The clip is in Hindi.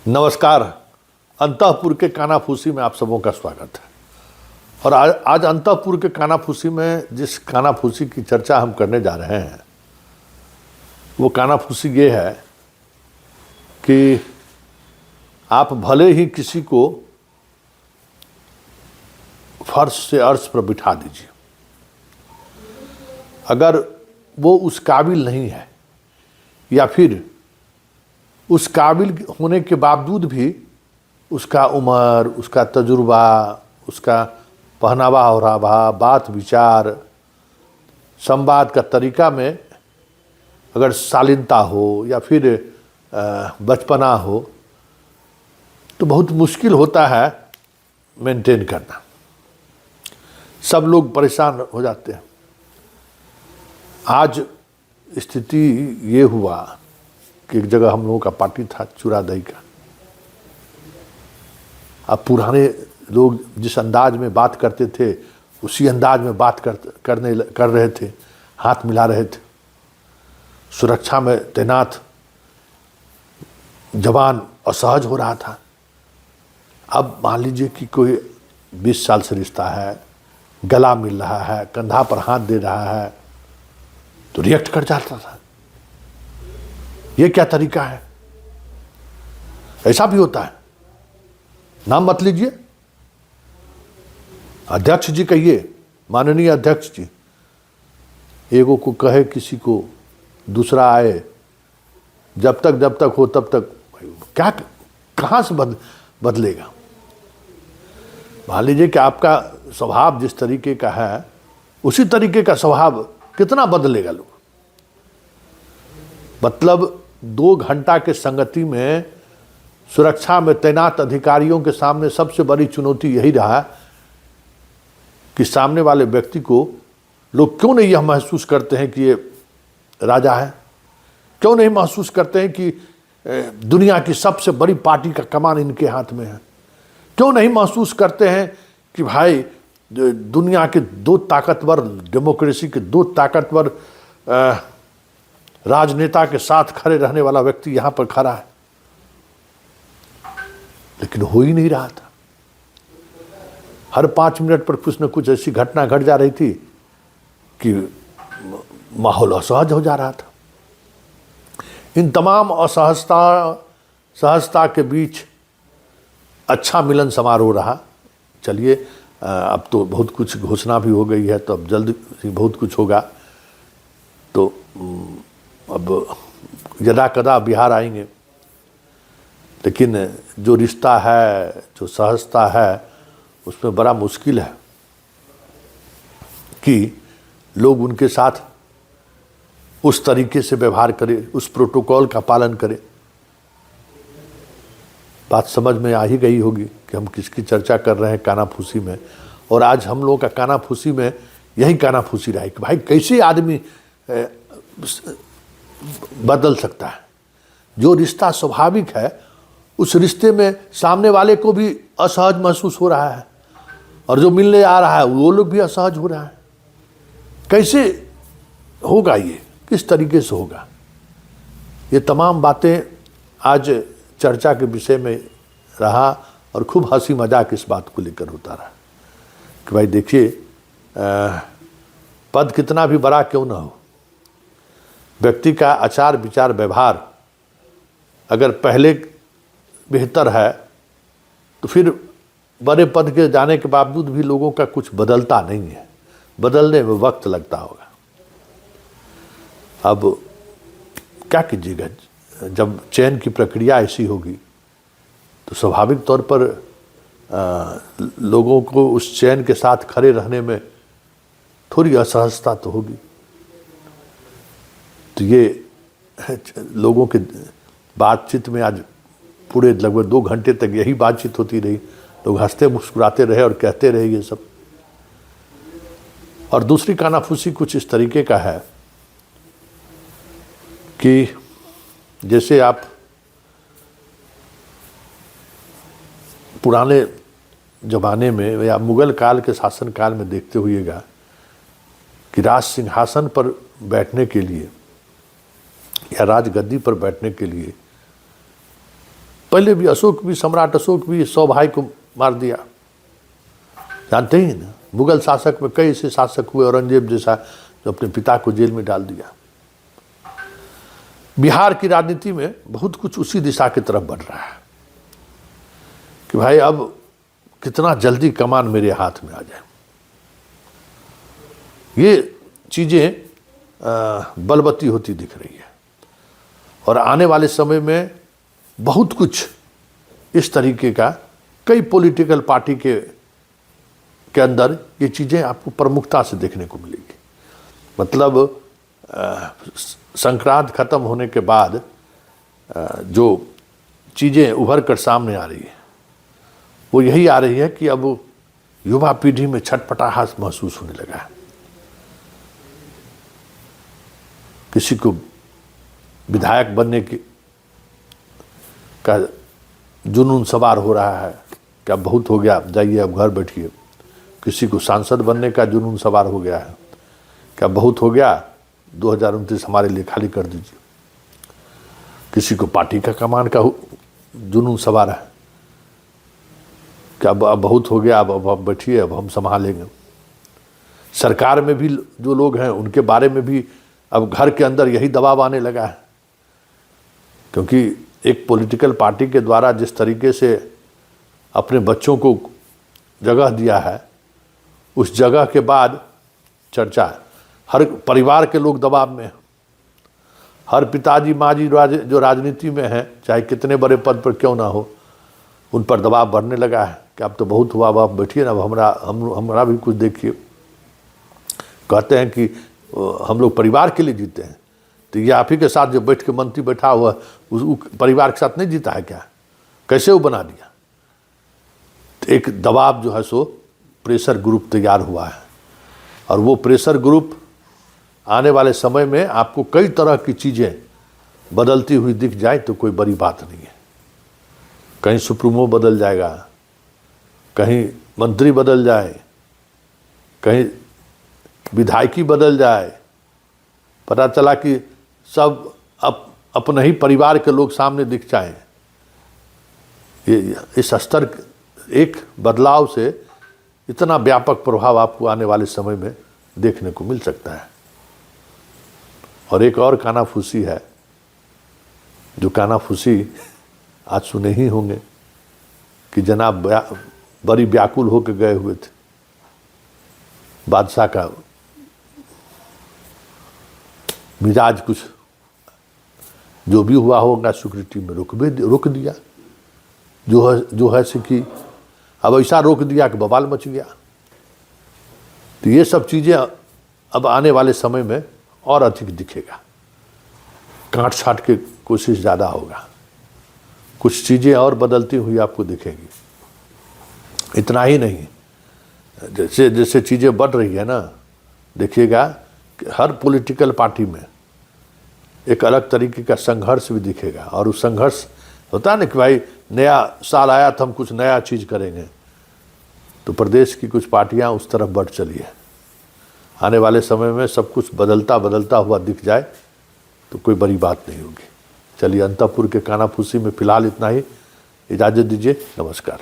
नमस्कार। अंतःपुर के कानाफूसी में आप सबों का स्वागत है। और आज अंतःपुर के कानाफूसी में जिस कानाफूसी की चर्चा हम करने जा रहे हैं वो कानाफूसी ये है कि आप भले ही किसी को फर्श से अर्श पर बिठा दीजिए, अगर वो उस काबिल नहीं है या फिर उस काबिल होने के बावजूद भी उसका उम्र, उसका तजुर्बा, उसका पहनावा ओढ़ावा, बात विचार, संवाद का तरीका में अगर शालीनता हो या फिर बचपना हो तो बहुत मुश्किल होता है मेंटेन करना। सब लोग परेशान हो जाते हैं। आज स्थिति ये हुआ कि एक जगह हम लोगों का पार्टी था चूरा दही का। अब पुराने लोग जिस अंदाज में बात करते थे उसी अंदाज में बात कर रहे थे, हाथ मिला रहे थे। सुरक्षा में तैनात जवान असहज हो रहा था। अब मान लीजिए कि कोई 20 साल से रिश्ता है, गला मिल रहा है, कंधा पर हाथ दे रहा है तो रिएक्ट कर जाता था। ये क्या तरीका है? ऐसा भी होता है। नाम मत लीजिए, अध्यक्ष जी कहिए, माननीय अध्यक्ष जी। एगो को कहे किसी को, दूसरा आए, जब तक हो तब तक क्या कहां से बदलेगा? मान लीजिए कि आपका स्वभाव जिस तरीके का है उसी तरीके का स्वभाव कितना बदलेगा लोग? मतलब 2 घंटा के संगति में सुरक्षा में तैनात अधिकारियों के सामने सबसे बड़ी चुनौती यही रहा कि सामने वाले व्यक्ति को लोग क्यों नहीं यह महसूस करते हैं कि ये राजा है, क्यों नहीं महसूस करते हैं कि दुनिया की सबसे बड़ी पार्टी का कमान इनके हाथ में है, क्यों नहीं महसूस करते हैं कि भाई दुनिया के 2 ताकतवर, डेमोक्रेसी के 2 ताकतवर राजनेता के साथ खड़े रहने वाला व्यक्ति यहां पर खड़ा है। लेकिन हो ही नहीं रहा था। हर 5 मिनट पर कुछ न कुछ ऐसी घटना घट जा रही थी कि माहौल असहज हो जा रहा था। इन तमाम सहजता के बीच अच्छा मिलन समारोह रहा। चलिए, अब तो बहुत कुछ घोषणा भी हो गई है, तो अब जल्द ही बहुत कुछ होगा। तो अब यदा कदा बिहार आएंगे, लेकिन जो रिश्ता है, जो सहजता है, उसमें बड़ा मुश्किल है कि लोग उनके साथ उस तरीके से व्यवहार करें, उस प्रोटोकॉल का पालन करें। बात समझ में आ ही गई होगी कि हम किसकी चर्चा कर रहे हैं कानाफूसी में। और आज हम लोगों का कानाफूसी में यही कानाफूसी रहा है कि भाई कैसे आदमी बदल सकता है। जो रिश्ता स्वाभाविक है उस रिश्ते में सामने वाले को भी असहज महसूस हो रहा है और जो मिलने आ रहा है वो लोग भी असहज हो रहा है। कैसे होगा ये? किस तरीके से होगा? ये तमाम बातें आज चर्चा के विषय में रहा और खूब हंसी मजाक इस बात को लेकर होता रहा कि भाई देखिए, पद कितना भी बड़ा क्यों ना हो, व्यक्ति का आचार विचार व्यवहार अगर पहले बेहतर है तो फिर बड़े पद के जाने के बावजूद भी लोगों का कुछ बदलता नहीं है। बदलने में वक्त लगता होगा। अब क्या कीजिएगा, जब चयन की प्रक्रिया ऐसी होगी तो स्वाभाविक तौर पर लोगों को उस चयन के साथ खड़े रहने में थोड़ी असहजता तो होगी। तो ये लोगों के बातचीत में आज पूरे लगभग 2 घंटे तक यही बातचीत होती रही। लोग हंसते मुस्कुराते रहे और कहते रहे ये सब। और दूसरी कानाफूसी कुछ इस तरीके का है कि जैसे आप पुराने जमाने में या मुगल काल के शासन काल में देखते हुएगा कि राज सिंहासन पर बैठने के लिए या राजगद्दी पर बैठने के लिए पहले भी अशोक भी, सम्राट अशोक भी 100 भाई को मार दिया, जानते ही ना। मुगल शासक में कई ऐसे शासक हुए, औरंगजेब जैसा, जो अपने पिता को जेल में डाल दिया। बिहार की राजनीति में बहुत कुछ उसी दिशा की तरफ बढ़ रहा है कि भाई अब कितना जल्दी कमान मेरे हाथ में आ जाए। ये चीज़ें बलवती होती दिख रही है और आने वाले समय में बहुत कुछ इस तरीके का कई पॉलिटिकल पार्टी के अंदर ये चीज़ें आपको प्रमुखता से देखने को मिलेगी। मतलब संक्रांत खत्म होने के बाद जो चीज़ें उभर कर सामने आ रही है वो यही आ रही है कि अब युवा पीढ़ी में छटपटाहट महसूस होने लगा है। किसी को विधायक बनने का जुनून सवार हो रहा है कि अब बहुत हो गया, जाइए अब घर बैठिए। किसी को सांसद बनने का जुनून सवार हो गया है कि अब बहुत हो गया, 2029 हमारे लिए खाली कर दीजिए। किसी को पार्टी का कमान का जुनून सवार है कि अब बहुत हो गया, अब बैठिए, अब हम संभालेंगे। सरकार में भी जो लोग हैं उनके बारे में भी अब घर के अंदर यही दबाव आने लगा है, क्योंकि एक पॉलिटिकल पार्टी के द्वारा जिस तरीके से अपने बच्चों को जगह दिया है, उस जगह के बाद चर्चा है। हर परिवार के लोग दबाव में हैं। हर पिताजी माँ जी जो राजनीति में हैं, चाहे कितने बड़े पद पर क्यों ना हो, उन पर दबाव बढ़ने लगा है कि अब तो बहुत हुआ, अब आप बैठिए ना, अब हमारा भी कुछ देखिए। कहते हैं कि हम लोग परिवार के लिए जीते हैं, तो ये आप ही के साथ जो बैठ के मंत्री बैठा हुआ उस परिवार के साथ नहीं जीता है क्या? कैसे वो बना दिया? तो एक दबाव जो है सो प्रेशर ग्रुप तैयार हुआ है और वो प्रेशर ग्रुप आने वाले समय में आपको कई तरह की चीज़ें बदलती हुई दिख जाए तो कोई बड़ी बात नहीं है। कहीं सुप्रीमो बदल जाएगा, कहीं मंत्री बदल जाए, कहीं विधायकी बदल जाए, पता चला कि सब अपने ही परिवार के लोग सामने दिख जाएं। ये इस स्तर एक बदलाव से इतना व्यापक प्रभाव आपको आने वाले समय में देखने को मिल सकता है। और एक और कानाफूसी है, जो कानाफूसी आज सुने ही होंगे कि जनाब बड़ी व्याकुल होकर गए हुए थे। बादशाह का मिजाज कुछ जो भी हुआ होगा सिक्योरिटी में रोक दिया, जो है कि अब ऐसा रोक दिया कि बवाल मच गया। तो ये सब चीज़ें अब आने वाले समय में और अधिक दिखेगा, काट छाट के कोशिश ज़्यादा होगा, कुछ चीज़ें और बदलती हुई आपको दिखेगी। इतना ही नहीं, जैसे जैसे चीज़ें बढ़ रही है ना, देखिएगा कि हर पॉलिटिकल पार्टी में एक अलग तरीके का संघर्ष भी दिखेगा। और उस संघर्ष होता है ना कि भाई नया साल आया तो हम कुछ नया चीज़ करेंगे, तो प्रदेश की कुछ पार्टियां उस तरफ बढ़ चली है। आने वाले समय में सब कुछ बदलता हुआ दिख जाए तो कोई बड़ी बात नहीं होगी। चलिए, अंतःपुर के कानाफूसी में फिलहाल इतना ही, इजाज़त दीजिए, नमस्कार।